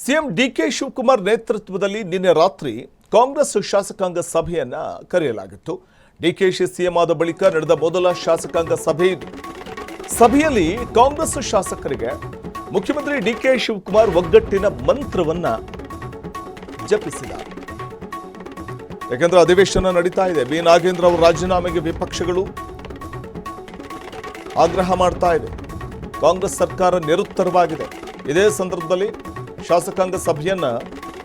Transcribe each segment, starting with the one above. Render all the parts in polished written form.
CM DK Shivakumar ನೇತೃತ್ವದಲ್ಲಿ ನಿನ್ನೆ ರಾತ್ರಿ ಕಾಂಗ್ರೆಸ್ ಶಾಸಕಾಂಗ ಸಭೆಯನ್ನ ಕರೆಯಲಾಗಿತ್ತು. ಡಿಕೆಶಿ ಸಿಎಂ ಆದ ಬಳಿಕ ನಡೆದ ಮೊದಲ ಶಾಸಕಾಂಗ ಸಭೆ ಇದು. ಸಭೆಯಲ್ಲಿ ಕಾಂಗ್ರೆಸ್ ಶಾಸಕರಿಗೆ ಮುಖ್ಯಮಂತ್ರಿ ಡಿಕೆ ಶಿವಕುಮಾರ್ ಒಗ್ಗಟ್ಟಿನ ಮಂತ್ರವನ್ನ ಜಪಿಸಿದ್ದಾರೆ. ಯಾಕೆಂದ್ರೆ ಅಧಿವೇಶನ ನಡೀತಾ ಇದೆ. ಬಿ ನಾಗೇಂದ್ರ ಅವರ ರಾಜೀನಾಮೆಗೆ ವಿಪಕ್ಷಗಳು ಆಗ್ರಹ ಮಾಡ್ತಾ ಇದೆ. ಕಾಂಗ್ರೆಸ್ ಸರ್ಕಾರ ನಿರುತ್ತರವಾಗಿದೆ. ಇದೇ ಸಂದರ್ಭದಲ್ಲಿ ಶಾಸಕಾಂಗ ಸಭೆಯನ್ನ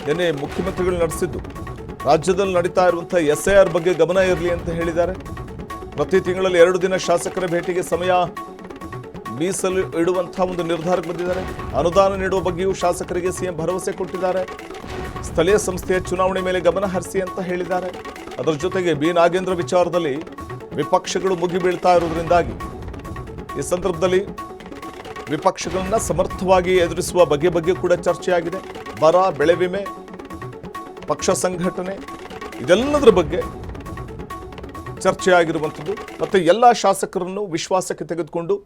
ನಿನ್ನೆ ಮುಖ್ಯಮಂತ್ರಿಗಳು ನಡೆಸಿದ್ದು. ರಾಜ್ಯದಲ್ಲಿ ನಡೀತಾ ಇರುವಂತಹ SIR ಬಗ್ಗೆ ಗಮನ ಇರಲಿ ಅಂತ ಹೇಳಿದ್ದಾರೆ. ಪ್ರತಿ ತಿಂಗಳಲ್ಲಿ 2 ದಿನ ಶಾಸಕರ ಭೇಟಿಗೆ ಸಮಯ ಮೀಸಲು ಇಡುವಂತಹ ಒಂದು ನಿರ್ಧಾರಕ್ಕೆ ಬಂದಿದ್ದಾರೆ. ಅನುದಾನ ನೀಡುವ ಬಗ್ಗೆಯೂ ಶಾಸಕರಿಗೆ ಸಿಎಂ ಭರವಸೆ ಕೊಟ್ಟಿದ್ದಾರೆ. ಸ್ಥಳೀಯ ಸಂಸ್ಥೆಯ ಚುನಾವಣೆ ಮೇಲೆ ಗಮನ ಹರಿಸಿ ಅಂತ ಹೇಳಿದ್ದಾರೆ. ಅದರ ಜೊತೆಗೆ ಬಿ ನಾಗೇಂದ್ರ ವಿಚಾರದಲ್ಲಿ ವಿಪಕ್ಷಗಳು ಮುಗಿಬೀಳ್ತಾ ಇರೋದ್ರಿಂದಾಗಿ ಈ ಸಂದರ್ಭದಲ್ಲಿ ವಿಪಕ್ಷಗಳನ್ನ ಸಮರ್ಥವಾಗಿ ಎದುರಿಸುವ ಬಗ್ಗೆ ಕೂಡ ಚರ್ಚೆಯಾಗಿದೆ. ಬರ, ಬೆಳೆ ವಿಮೆ, ಪಕ್ಷ ಸಂಘಟನೆ ಇದೆಲ್ಲದರ ಬಗ್ಗೆ ಚರ್ಚೆಯಾಗಿರುವಂಥದ್ದು. ಮತ್ತು ಎಲ್ಲ ಶಾಸಕರನ್ನು ವಿಶ್ವಾಸಕ್ಕೆ ತೆಗೆದುಕೊಂಡು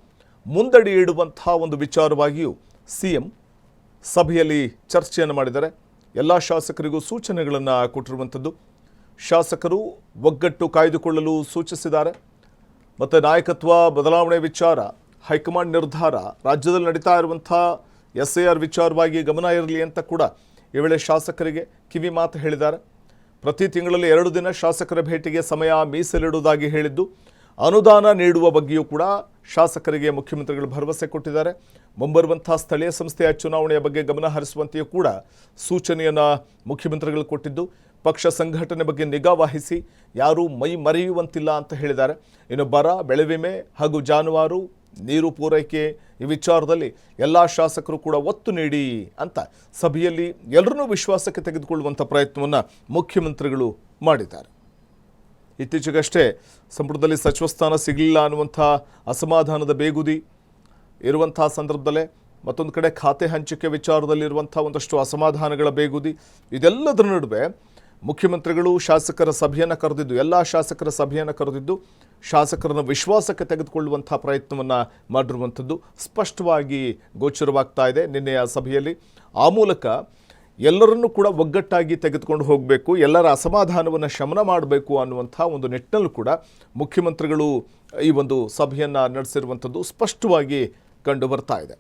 ಮುಂದಡಿ ಇಡುವಂತಹ ಒಂದು ವಿಚಾರವಾಗಿಯೂ ಸಿಎಂ ಸಭೆಯಲ್ಲಿ ಚರ್ಚೆಯನ್ನು ಮಾಡಿದ್ದಾರೆ. ಎಲ್ಲ ಶಾಸಕರಿಗೂ ಸೂಚನೆಗಳನ್ನು ಕೊಟ್ಟಿರುವಂಥದ್ದು. ಶಾಸಕರು ಒಗ್ಗಟ್ಟು ಕಾಯ್ದುಕೊಳ್ಳಲು ಸೂಚಿಸಿದ್ದಾರೆ. ಮತ್ತು ನಾಯಕತ್ವ ಬದಲಾವಣೆ ವಿಚಾರ, ಹೈಕಮಾಂಡ್ ನಿರ್ಧಾರ, ರಾಜ್ಯದಲ್ಲಿ ನಡೀತಾ ಇರುವಂಥ SIR ವಿಚಾರವಾಗಿ ಗಮನ ಇರಲಿ ಅಂತ ಕೂಡ ಈ ವೇಳೆ ಶಾಸಕರಿಗೆ ಕಿವಿ ಮಾತು ಹೇಳಿದ್ದಾರೆ. ಪ್ರತಿ ತಿಂಗಳಲ್ಲಿ 2 ದಿನ ಶಾಸಕರ ಭೇಟಿಗೆ ಸಮಯ ಮೀಸಲಿಡುವುದಾಗಿ ಹೇಳಿದ್ದು, ಅನುದಾನ ನೀಡುವ ಬಗ್ಗೆಯೂ ಕೂಡ ಶಾಸಕರಿಗೆ ಮುಖ್ಯಮಂತ್ರಿಗಳು ಭರವಸೆ ಕೊಟ್ಟಿದ್ದಾರೆ. ಮುಂಬರುವಂಥ ಸ್ಥಳೀಯ ಸಂಸ್ಥೆಯ ಚುನಾವಣೆಯ ಬಗ್ಗೆ ಗಮನ ಹರಿಸುವಂತೆಯೂ ಕೂಡ ಸೂಚನೆಯನ್ನು ಮುಖ್ಯಮಂತ್ರಿಗಳು ಕೊಟ್ಟಿದ್ದು, ಪಕ್ಷ ಸಂಘಟನೆ ಬಗ್ಗೆ ನಿಗಾ ವಹಿಸಿ ಯಾರೂ ಮೈ ಮರೆಯುವಂತಿಲ್ಲ ಅಂತ ಹೇಳಿದ್ದಾರೆ. ಇನ್ನು ಬರ, ಬೆಳೆ ವಿಮೆ ಹಾಗೂ ಜಾನುವಾರು, ನೀರು ಪೂರೈಕೆ ಈ ವಿಚಾರದಲ್ಲಿ ಎಲ್ಲ ಶಾಸಕರು ಕೂಡ ಒತ್ತು ನೀಡಿ ಅಂತ ಸಭೆಯಲ್ಲಿ ಎಲ್ಲರನ್ನೂ ವಿಶ್ವಾಸಕ್ಕೆ ತೆಗೆದುಕೊಳ್ಳುವಂಥ ಪ್ರಯತ್ನವನ್ನು ಮುಖ್ಯಮಂತ್ರಿಗಳು ಮಾಡಿದ್ದಾರೆ. ಇತ್ತೀಚೆಗಷ್ಟೇ ಸಂಪುಟದಲ್ಲಿ ಸಚಿವ ಸ್ಥಾನ ಸಿಗಲಿಲ್ಲ ಅನ್ನುವಂಥ ಅಸಮಾಧಾನದ ಬೇಗುದಿ ಇರುವಂಥ ಸಂದರ್ಭದಲ್ಲೇ ಮತ್ತೊಂದು ಕಡೆ ಖಾತೆ ಹಂಚಿಕೆ ವಿಚಾರದಲ್ಲಿರುವಂಥ ಒಂದಷ್ಟು ಅಸಮಾಧಾನಗಳ ಬೇಗುದಿ, ಇದೆಲ್ಲದರ ನಡುವೆ ಮುಖ್ಯಮಂತ್ರಿಗಳು ಶಾಸಕರ ಸಭೆಯನ್ನು ಕರೆದಿದ್ದು, ಎಲ್ಲ ಶಾಸಕರ ಸಭೆಯನ್ನು ಕರೆದಿದ್ದು ಶಾಸಕರನ್ನು ವಿಶ್ವಾಸಕ್ಕೆ ತೆಗೆದುಕೊಳ್ಳುವಂಥ ಪ್ರಯತ್ನವನ್ನು ಮಾಡಿರುವಂಥದ್ದು ಸ್ಪಷ್ಟವಾಗಿ ಗೋಚರವಾಗ್ತಾ ಇದೆ ನಿನ್ನೆಯ ಸಭೆಯಲ್ಲಿ. ಆ ಮೂಲಕ ಎಲ್ಲರನ್ನೂ ಕೂಡ ಒಗ್ಗಟ್ಟಾಗಿ ತೆಗೆದುಕೊಂಡು ಹೋಗಬೇಕು, ಎಲ್ಲರ ಅಸಮಾಧಾನವನ್ನು ಶಮನ ಮಾಡಬೇಕು ಅನ್ನುವಂಥ ಒಂದು ನಿಟ್ಟಿನಲ್ಲೂ ಕೂಡ ಮುಖ್ಯಮಂತ್ರಿಗಳು ಈ ಒಂದು ಸಭೆಯನ್ನು ನಡೆಸಿರುವಂಥದ್ದು ಸ್ಪಷ್ಟವಾಗಿ ಕಂಡು ಬರ್ತಾ ಇದೆ.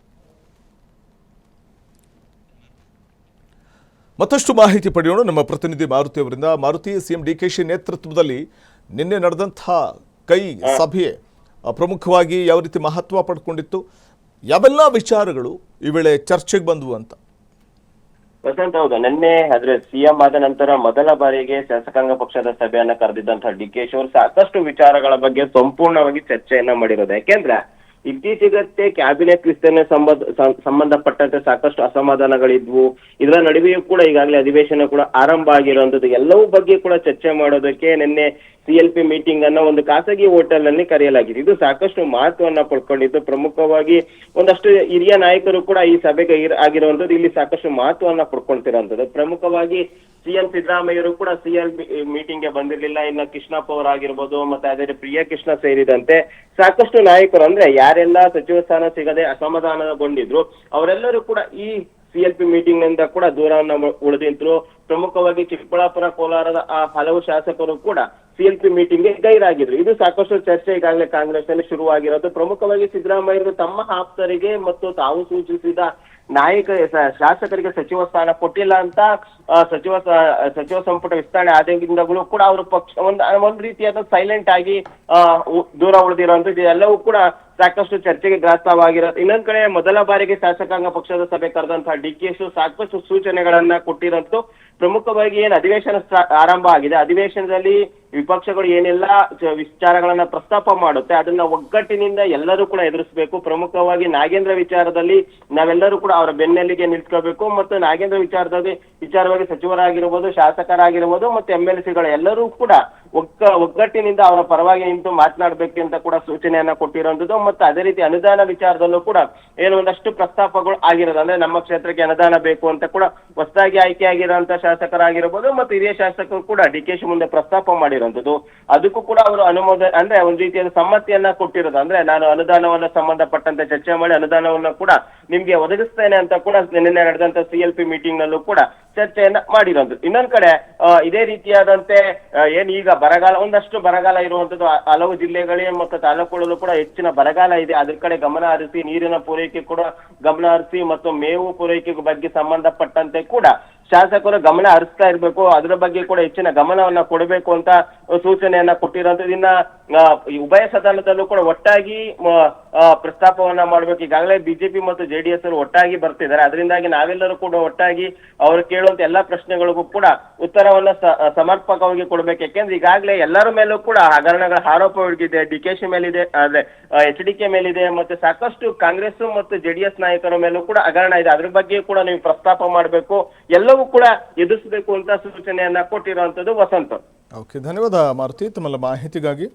ಮತ್ತಷ್ಟು ಮಾಹಿತಿ ಪಡೆಯೋಣ ನಮ್ಮ ಪ್ರತಿನಿಧಿ ಮಾರುತಿ ಅವರಿಂದ. ಮಾರುತಿ, ಸಿಎಂ ಡಿಕೆಶಿ ನೇತೃತ್ವದಲ್ಲಿ ನಿನ್ನೆ ನಡೆದಂಥ ಸಭೆ ಪ್ರಮುಖವಾಗಿ ಯಾವ ರೀತಿ ಮಹತ್ವ ಪಡ್ಕೊಂಡಿತ್ತು, ಯಾವೆಲ್ಲ ವಿಚಾರಗಳು ಈ ವೇಳೆ ಚರ್ಚೆಗೆ ಬಂದವು ಅಂತ? ವಸಂತ್, ಹೌದು, ನಿನ್ನೆ ಆದ್ರೆ ಸಿಎಂ ಆದ ನಂತರ ಮೊದಲ ಬಾರಿಗೆ ಶಾಸಕಾಂಗ ಪಕ್ಷದ ಸಭೆಯನ್ನ ಕರೆದಿದ್ದಂತಹ ಡಿಕೆಶಿ ಅವರು ಸಾಕಷ್ಟು ವಿಚಾರಗಳ ಬಗ್ಗೆ ಸಂಪೂರ್ಣವಾಗಿ ಚರ್ಚೆಯನ್ನ ಮಾಡಿರೋದು. ಯಾಕೆಂದ್ರೆ ಇತ್ತೀಚೆಗಷ್ಟೇ ಕ್ಯಾಬಿನೆಟ್ ವಿಸ್ತರಣೆ ಸಂಬಂಧಪಟ್ಟಂತೆ ಸಾಕಷ್ಟು ಅಸಮಾಧಾನಗಳಿದ್ವು. ಇದರ ನಡುವೆಯೂ ಕೂಡ ಈಗಾಗಲೇ ಅಧಿವೇಶನ ಕೂಡ ಆರಂಭ ಆಗಿರುವಂತದ್ದು ಎಲ್ಲವೂ ಬಗ್ಗೆ ಕೂಡ ಚರ್ಚೆ ಮಾಡೋದಕ್ಕೆ ನಿನ್ನೆ CLP ಮೀಟಿಂಗ್ ಅನ್ನ ಒಂದು ಖಾಸಗಿ ಹೋಟೆಲ್ ನಲ್ಲಿ ಕರೆಯಲಾಗಿದೆ. ಇದು ಸಾಕಷ್ಟು ಮಹತ್ವವನ್ನ ಪಡ್ಕೊಂಡಿದ್ದು. ಪ್ರಮುಖವಾಗಿ ಒಂದಷ್ಟು ಹಿರಿಯ ನಾಯಕರು ಕೂಡ ಈ ಸಭೆಗೆ ಆಗಿರುವಂತದ್ದು, ಇಲ್ಲಿ ಸಾಕಷ್ಟು ಮಹತ್ವವನ್ನ ಪಡ್ಕೊಳ್ತಿರುವಂತದ್ದು. ಪ್ರಮುಖವಾಗಿ CM ಸಿದ್ದರಾಮಯ್ಯರು ಕೂಡ CLP ಮೀಟಿಂಗ್ ಗೆ ಬಂದಿರಲಿಲ್ಲ. ಇನ್ನು ಕೃಷ್ಣಪ್ಪ ಅವರಾಗಿರ್ಬೋದು, ಮತ್ತೆ ಅದೇ ಪ್ರಿಯಾ ಕೃಷ್ಣ ಸೇರಿದಂತೆ ಸಾಕಷ್ಟು ನಾಯಕರು, ಅಂದ್ರೆ ಯಾರೆಲ್ಲ ಸಚಿವ ಸ್ಥಾನ ಸಿಗದೆ ಅಸಮಾಧಾನಗೊಂಡಿದ್ರು ಅವರೆಲ್ಲರೂ ಕೂಡ ಈ CLP ಮೀಟಿಂಗ್ ನಿಂದ ಕೂಡ ದೂರವನ್ನ ಉಳಿದಿದ್ರು. ಪ್ರಮುಖವಾಗಿ ಚಿಕ್ಕಬಳ್ಳಾಪುರ, ಕೋಲಾರದ ಹಲವು ಶಾಸಕರು ಕೂಡ CLP ಮೀಟಿಂಗ್ ಗೆ ಗೈರಾಗಿದ್ರು. ಇದು ಸಾಕಷ್ಟು ಚರ್ಚೆ ಈಗಾಗಲೇ ಕಾಂಗ್ರೆಸ್ ನಲ್ಲಿ ಶುರುವಾಗಿರೋದು. ಪ್ರಮುಖವಾಗಿ ಸಿದ್ದರಾಮಯ್ಯರು ತಮ್ಮ ಆಪ್ತರಿಗೆ ಮತ್ತು ತಾವು ಸೂಚಿಸಿದ ಶಾಸಕರಿಗೆ ಸಚಿವ ಸ್ಥಾನ ಕೊಟ್ಟಿಲ್ಲ ಅಂತ ಸಚಿವ ಸಂಪುಟ ವಿಸ್ತರಣೆ ಆದಾಗಿಂದಲೂ ಕೂಡ ಅವರು ಪಕ್ಷ ಒಂದ್ ರೀತಿಯಾದ ಸೈಲೆಂಟ್ ಆಗಿ ದೂರ ಉಳಿದಿರುವಂತದ್ದು ಎಲ್ಲವೂ ಕೂಡ ಸಾಕಷ್ಟು ಚರ್ಚೆಗೆ ಗ್ರಾಸವಾಗಿರೋದು. ಇನ್ನೊಂದ್ ಕಡೆ ಮೊದಲ ಬಾರಿಗೆ ಶಾಸಕಾಂಗ ಪಕ್ಷದ ಸಭೆ ಕರೆದಂತಹ ಡಿಕೆಶಿ ಸಾಕಷ್ಟು ಸೂಚನೆಗಳನ್ನ ಕೊಟ್ಟಿರೋದು. ಪ್ರಮುಖವಾಗಿ ಏನು ಅಧಿವೇಶನ ಆರಂಭ ಆಗಿದೆ, ಅಧಿವೇಶನದಲ್ಲಿ ವಿಪಕ್ಷಗಳು ಏನೆಲ್ಲ ವಿಚಾರಗಳನ್ನ ಪ್ರಸ್ತಾಪ ಮಾಡುತ್ತೆ ಅದನ್ನ ಒಗ್ಗಟ್ಟಿನಿಂದ ಎಲ್ಲರೂ ಕೂಡ ಎದುರಿಸಬೇಕು. ಪ್ರಮುಖವಾಗಿ ನಾಗೇಂದ್ರ ವಿಚಾರದಲ್ಲಿ ನಾವೆಲ್ಲರೂ ಕೂಡ ಅವರ ಬೆನ್ನೆಲ್ಲಿಗೆ ನಿಲ್ಸ್ಕೋಬೇಕು ಮತ್ತು ನಾಗೇಂದ್ರ ವಿಚಾರವಾಗಿ ಸಚಿವರಾಗಿರ್ಬೋದು, ಶಾಸಕರಾಗಿರ್ಬೋದು ಮತ್ತೆ MLCಗಳು ಎಲ್ಲರೂ ಕೂಡ ಒಗ್ಗಟ್ಟಿನಿಂದ ಅವರ ಪರವಾಗಿ ನಿಂತು ಮಾತನಾಡಬೇಕು ಅಂತ ಕೂಡ ಸೂಚನೆಯನ್ನ ಕೊಟ್ಟಿರುವಂತದ್ದು. ಮತ್ತೆ ಅದೇ ರೀತಿ ಅನುದಾನ ವಿಚಾರದಲ್ಲೂ ಕೂಡ ಏನು ಒಂದಷ್ಟು ಪ್ರಸ್ತಾಪಗಳು ಆಗಿರೋದು. ಅಂದ್ರೆ ನಮ್ಮ ಕ್ಷೇತ್ರಕ್ಕೆ ಅನುದಾನ ಬೇಕು ಅಂತ ಕೂಡ ಹೊಸದಾಗಿ ಆಯ್ಕೆ ಆಗಿರುವಂತಹ ಶಾಸಕರಾಗಿರ್ಬೋದು ಮತ್ತು ಹಿರಿಯ ಶಾಸಕರು ಕೂಡ ಡಿಕೆಶಿ ಮುಂದೆ ಪ್ರಸ್ತಾಪ ಮಾಡಿರೋದು. ಮಾಡಿರುವಂತದ್ದು. ಅದಕ್ಕೂ ಕೂಡ ಅವರು ಅನುಮೋದನೆ ಅಂದ್ರೆ ಒಂದ್ ರೀತಿಯಾದ ಸಮ್ಮತಿಯನ್ನ ಕೊಟ್ಟಿರೋದು. ಅಂದ್ರೆ ನಾನು ಅನುದಾನವನ್ನ ಸಂಬಂಧಪಟ್ಟಂತೆ ಚರ್ಚೆ ಮಾಡಿ ಅನುದಾನವನ್ನ ಕೂಡ ನಿಮ್ಗೆ ಒದಗಿಸ್ತೇನೆ ಅಂತ ಕೂಡ ನಿನ್ನೆ ನಡೆದಂತ CLP ಮೀಟಿಂಗ್ ನಲ್ಲೂ ಕೂಡ ಚರ್ಚೆಯನ್ನ ಮಾಡಿರೋದು. ಇನ್ನೊಂದ್ ಕಡೆ ಇದೇ ರೀತಿಯಾದಂತೆ ಏನ್ ಈಗ ಬರಗಾಲ, ಒಂದಷ್ಟು ಬರಗಾಲ ಇರುವಂತದ್ದು ಹಲವು ಜಿಲ್ಲೆಗಳಿಗೆ ಮತ್ತು ತಾಲೂಕುಗಳಲ್ಲೂ ಕೂಡ ಹೆಚ್ಚಿನ ಬರಗಾಲ ಇದೆ. ಅದ್ರ ಕಡೆ ಗಮನ ಹರಿಸಿ, ನೀರಿನ ಪೂರೈಕೆ ಕೂಡ ಗಮನ ಹರಿಸಿ ಮತ್ತು ಮೇವು ಪೂರೈಕೆ ಬಗ್ಗೆ ಸಂಬಂಧಪಟ್ಟಂತೆ ಕೂಡ ಶಾಸಕರು ಗಮನ ಹರಿಸ್ತಾ ಇರ್ಬೇಕು. ಅದ್ರ ಬಗ್ಗೆ ಕೂಡ ಹೆಚ್ಚಿನ ಗಮನವನ್ನ ಕೊಡಬೇಕು ಅಂತ ಸೂಚನೆಯನ್ನ ಕೊಟ್ಟಿರೋಂಥದ್ದು. ಇನ್ನ ಈ ಉಭಯ ಸದನದಲ್ಲೂ ಕೂಡ ಒಟ್ಟಾಗಿ ಪ್ರಸ್ತಾಪವನ್ನ ಮಾಡ್ಬೇಕು. ಈಗಾಗಲೇ ಬಿಜೆಪಿ ಮತ್ತು JDS ಅವರು ಒಟ್ಟಾಗಿ ಬರ್ತಿದ್ದಾರೆ. ಅದರಿಂದಾಗಿ ನಾವೆಲ್ಲರೂ ಕೂಡ ಒಟ್ಟಾಗಿ ಅವರು ಕೇಳುವಂತ ಎಲ್ಲಾ ಪ್ರಶ್ನೆಗಳಿಗೂ ಕೂಡ ಉತ್ತರವನ್ನ ಸಮರ್ಪಕವಾಗಿ ಕೊಡ್ಬೇಕು. ಯಾಕೆಂದ್ರೆ ಈಗಾಗಲೇ ಎಲ್ಲರ ಮೇಲೂ ಕೂಡ ಹಗರಣಗಳ ಆರೋಪ ಇದೆ. DKಶಿ ಮೇಲಿದೆ, ಅದೇ HDK ಮೇಲಿದೆ, ಮತ್ತೆ ಸಾಕಷ್ಟು ಕಾಂಗ್ರೆಸ್ ಮತ್ತು JDS ನಾಯಕರ ಮೇಲೂ ಕೂಡ ಹಗರಣ ಇದೆ. ಅದ್ರ ಬಗ್ಗೆ ಕೂಡ ನೀವು ಪ್ರಸ್ತಾಪ ಮಾಡಬೇಕು, ಎಲ್ಲವೂ ಕೂಡ ಎದುರಿಸಬೇಕು ಅಂತ ಸೂಚನೆಯನ್ನ ಕೊಟ್ಟಿರುವಂತದ್ದು ವಸಂತ. ಓಕೆ, ಧನ್ಯವಾದ ಮಾರುತಿ ತಮ್ಮ ಮಾಹಿತಿಗಾಗಿ.